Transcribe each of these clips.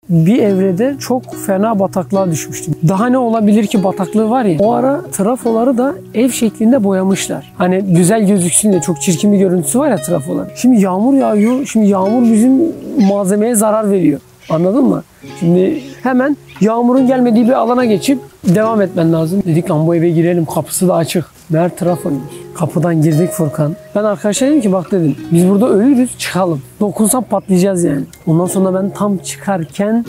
bir evrede çok fena bataklığa düşmüştüm. Daha ne olabilir ki bataklığı var ya. O ara trafoları da ev şeklinde boyamışlar. Hani güzel gözüksün diye, çok çirkin bir görüntüsü var ya trafoların. Şimdi yağmur yağıyor. Şimdi yağmur bizim malzemeye zarar veriyor. Anladın mı? Şimdi hemen yağmurun gelmediği bir alana geçip devam etmen lazım. Dedik lan bu eve girelim, kapısı da açık. Meğer trafoymuş. Kapıdan girdik Furkan. Ben arkadaşlar dedim ki bak dedim biz burada ölürüz, çıkalım. Dokunsam patlayacağız yani. Ondan sonra ben tam çıkarken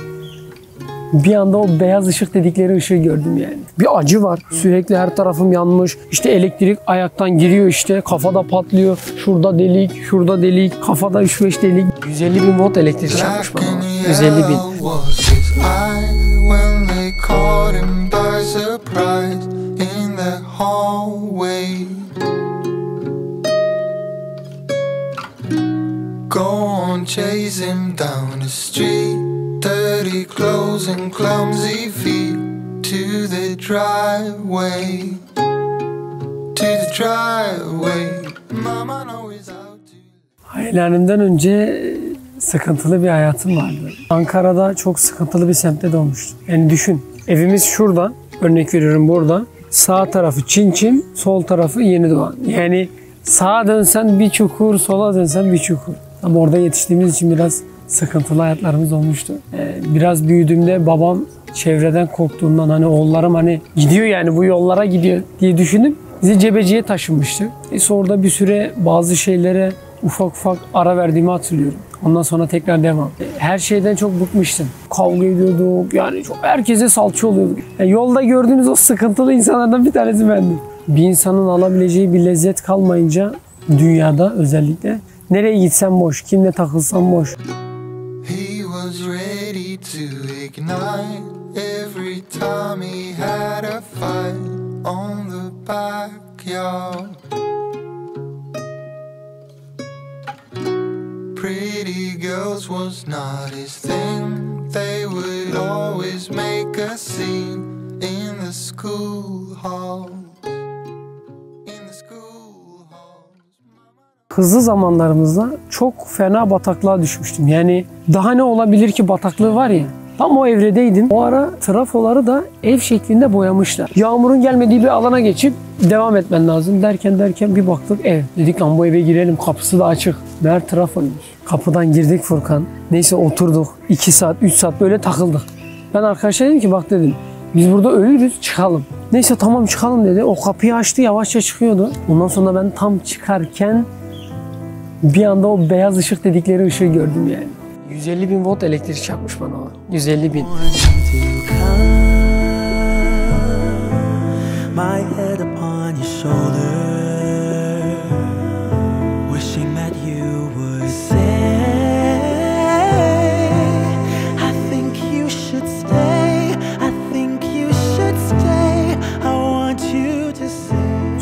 bir anda o beyaz ışık dedikleri ışığı gördüm yani. Bir acı var. Sürekli her tarafım yanmış. İşte elektrik ayaktan giriyor işte. Kafada patlıyor. Şurada delik, şurada delik. Kafada 3-5 delik. 150 bin volt elektrik çarpmış bana. 150 bin. Go on, chase him down the street. Dirty clothes and clumsy feet. To the driveway. To the driveway. Mama knows out to... Hayallerimden önce sıkıntılı bir hayatım vardı. Ankara'da çok sıkıntılı bir semtte doğmuştum. Yani düşün, evimiz şurada, örnek veriyorum burada. Sağ tarafı Çin Çin, sol tarafı Yenidoğan. Yani sağa dönsen bir çukur, sola dönsen bir çukur. Ama orada yetiştiğimiz için biraz sıkıntılı hayatlarımız olmuştu. Biraz büyüdüğümde babam çevreden korktuğundan hani oğullarım hani gidiyor yani bu yollara gidiyor diye düşünüp bizi Cebeci'ye taşınmıştı. Sonra bir süre bazı şeylere ufak ufak ara verdiğimi hatırlıyorum. Ondan sonra tekrar devam. Her şeyden çok bıkmıştım. Kavga ediyorduk yani çok herkese salça oluyorduk. Yani yolda gördüğünüz o sıkıntılı insanlardan bir tanesi bendim. Bir insanın alabileceği bir lezzet kalmayınca dünyada özellikle nereye gitsem boş, kimle takılsam boş. He was ready to ignite every time he had a fight on the backyard. Pretty girls was not his thing. They would always make a scene in the school hall. Hızlı zamanlarımızda çok fena bataklığa düşmüştüm. Yani daha ne olabilir ki bataklığı var ya. Tam o evredeydim. O ara trafoları da ev şeklinde boyamışlar. Yağmurun gelmediği bir alana geçip devam etmen lazım derken bir baktık ev. Dedik lan bu eve girelim, kapısı da açık. Meğer trafoymuş. Kapıdan girdik Furkan. Neyse oturduk. 2 saat 3 saat böyle takıldık. Ben arkadaşlar dedim ki bak dedim biz burada ölürüz, çıkalım. Neyse tamam çıkalım dedi. O kapıyı açtı, yavaşça çıkıyordu. Ondan sonra ben tam çıkarken bir anda o beyaz ışık dedikleri ışığı gördüm yani. 150 bin volt elektrik çarpmış bana o. 150 bin.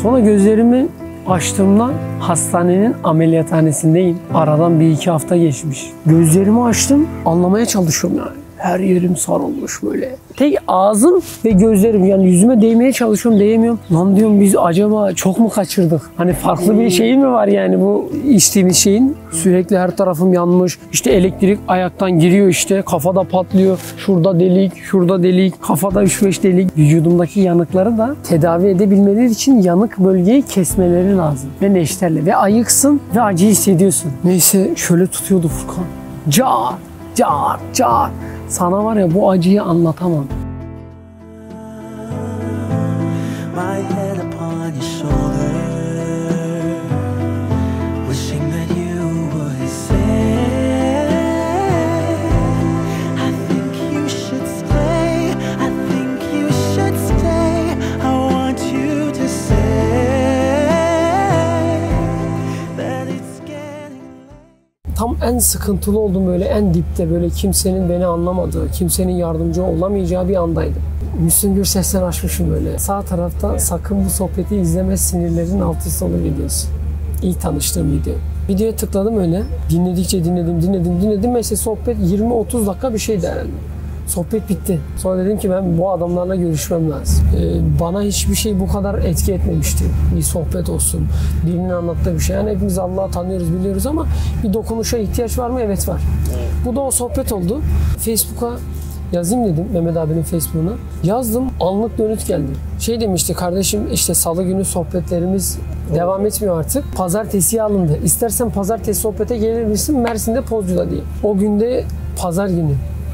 Sonra gözlerimi açtığımda hastanenin ameliyathanesindeyim. Aradan 1-2 hafta geçmiş. Gözlerimi açtım, anlamaya çalışıyorum yani. Her yerim sarılmış böyle. Tek ağzım ve gözlerim yani yüzüme değmeye çalışıyorum, değemiyorum. Lan diyorum biz acaba çok mu kaçırdık? Hani farklı bir şey mi var yani bu içtiğimiz şeyin? Sürekli her tarafım yanmış. İşte elektrik ayaktan giriyor işte. Kafada patlıyor. Şurada delik, şurada delik. Kafada 3-5 delik. Vücudumdaki yanıkları da tedavi edebilmeleri için yanık bölgeyi kesmeleri lazım. Ve neşterle. Ve ayıksın ve acı hissediyorsun. Neyse şöyle tutuyordu Furkan. Car, car, car. Sana var ya bu acıyı anlatamam. Tam en sıkıntılı olduğum böyle en dipte böyle kimsenin beni anlamadığı, kimsenin yardımcı olamayacağı bir andaydım. Müslüm Gürses'ten açmışım böyle. Sağ tarafta sakın bu sohbeti izleme sinirlerin alt üst olur videosu. İlk tanıştığım video. Videoya tıkladım öyle. Dinledikçe dinledim. Mesela sohbet 20-30 dakika bir şeydi herhalde. Sohbet bitti. Sonra dedim ki ben bu adamlarla görüşmem lazım. Bana hiçbir şey bu kadar etki etmemişti. Bir sohbet olsun, birinin anlattığı bir şey. Yani hepimiz Allah'ı tanıyoruz, biliyoruz ama bir dokunuşa ihtiyaç var mı? Evet var. Bu da o sohbet oldu. Facebook'a yazayım dedim, Mehmet abinin Facebook'una. Yazdım, anlık dönüt geldi. Şey demişti, kardeşim işte salı günü sohbetlerimiz devam etmiyor artık. Pazartesiye alındı. İstersen pazartesi sohbete gelir misin Mersin'de Pozcu'da diye. O günde pazar günü.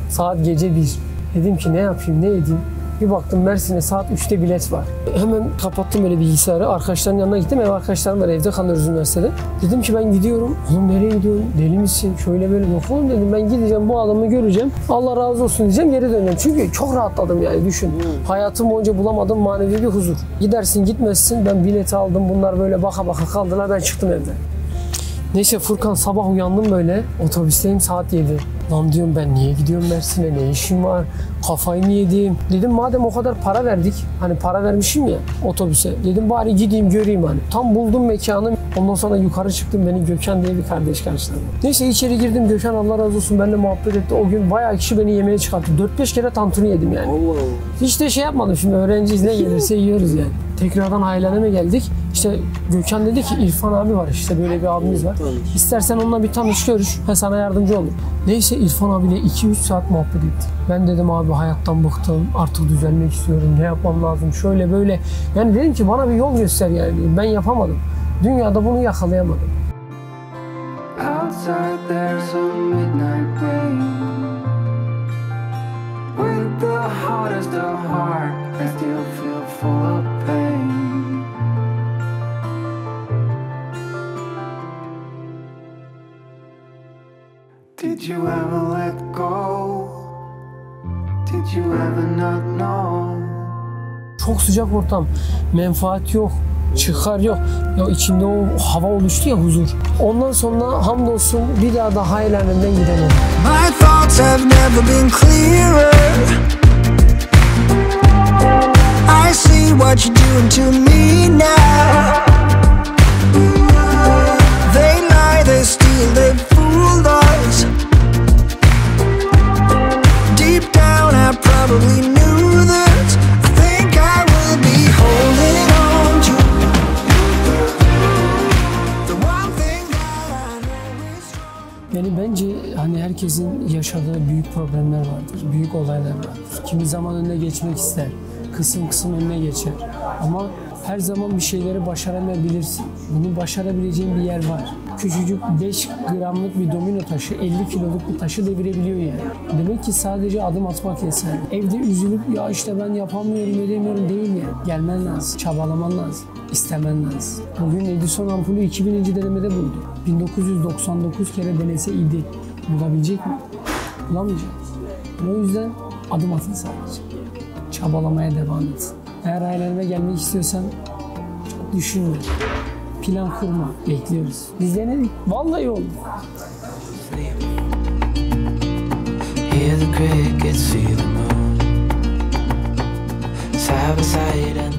Saat gece 1. Dedim ki ne yapayım, ne edeyim? Bir baktım Mersin'e saat 3'te bilet var. Hemen kapattım böyle bilgisayarı. Arkadaşların yanına gittim. Ev arkadaşlarım var, evde kalıyoruz üniversitede. Dedim ki ben gidiyorum. Oğlum nereye gidiyorsun? Deli misin? Şöyle böyle. Yok oğlum dedim, ben gideceğim, bu adamı göreceğim. Allah razı olsun diyeceğim, geri döneceğim. Çünkü çok rahatladım yani, düşün. Hayatım boyunca bulamadığım manevi bir huzur. Gidersin gitmezsin, ben bileti aldım. Bunlar böyle baka baka kaldılar. Ben çıktım evden. Neyse Furkan, sabah uyandım böyle. Otobüsteyim, saat 7. Lan diyorum ben niye gidiyorum Mersin'e, ne işim var, kafayı mı yedim? Dedim madem o kadar para verdik, hani para vermişim ya otobüse. Dedim bari gideyim göreyim hani. Tam buldum mekanı. Ondan sonra yukarı çıktım, beni Gökhan diye bir kardeş karşıladı. Neyse içeri girdim, Gökhan Allah razı olsun benimle muhabbet etti. O gün bayağı kişi beni yemeğe çıkarttı. 4-5 kere tantuni yedim yani. Allah Allah. Hiç de şey yapmadım, şimdi öğrenciyiz, ne gelirse yiyoruz yani. Tekrardan aileneme geldik. İşte Gökhan dedi ki İrfan abi var, işte böyle bir abimiz var. İstersen onunla bir tanış, görüş. Sana yardımcı olur. Neyse İrfan abiyle 2-3 saat muhabbet ettik. Ben dedim abi hayattan bıktım, artık düzelmek istiyorum, ne yapmam lazım, şöyle böyle. Yani dedim ki bana bir yol göster yani. Ben yapamadım. Dünyada bunu yakalayamadım. Outside there's a midnight rain. With the hardest of heart, I still feel full of pain. Did you ever let go? Did you ever not know? Çok sıcak ortam, menfaat yok, çıkar yok. Ya içinde o hava oluştu ya, huzur. Ondan sonra hamdolsun bir daha da hayallerimden gidemedim. My thoughts have never been clearer. I see what you're doing to me now. They lie, they steal, they fooled us. Deep down I probably knew this. I think I will be holding on to the one thing that I know is strong. Yani bence hani herkesin yaşadığı büyük problemler vardır, büyük olaylar vardır. Kimi zaman önüne geçmek ister, kısım kısım önüne geçer. Ama her zaman bir şeyleri başaramayabilirsin. Bunu başarabileceğin bir yer var. Küçücük 5 gramlık bir domino taşı 50 kiloluk bir taşı devirebiliyor yani. Demek ki sadece adım atmak yeterli. Evde üzülüp ya işte ben yapamıyorum, edemiyorum değil yani. Gelmen lazım, çabalaman lazım, istemen lazım. Bugün Edison ampulü 2000. denemede buldu. 1999 kere denese idi. Bulabilecek mi? Bulamayacak. O yüzden adım atın sadece. Çabalamaya devam et. Eğer hayallerime gelmek istiyorsan çok düşünme. Plan kurma. Bekliyoruz. Biz denedik. Vallahi oldu. Hear the crickets, see the moon. Side by side and